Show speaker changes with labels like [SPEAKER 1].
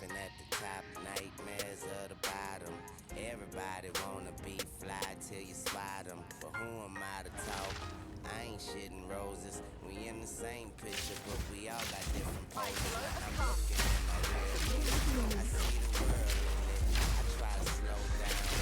[SPEAKER 1] living at the top, nightmares of the bottom. Everybody wanna be fly till you spot 'em, but who am I to talk? I ain't shitting roses. We in the same picture, but we all got different poses. I'm looking in my rear view. I see the world in it. I try to slow down,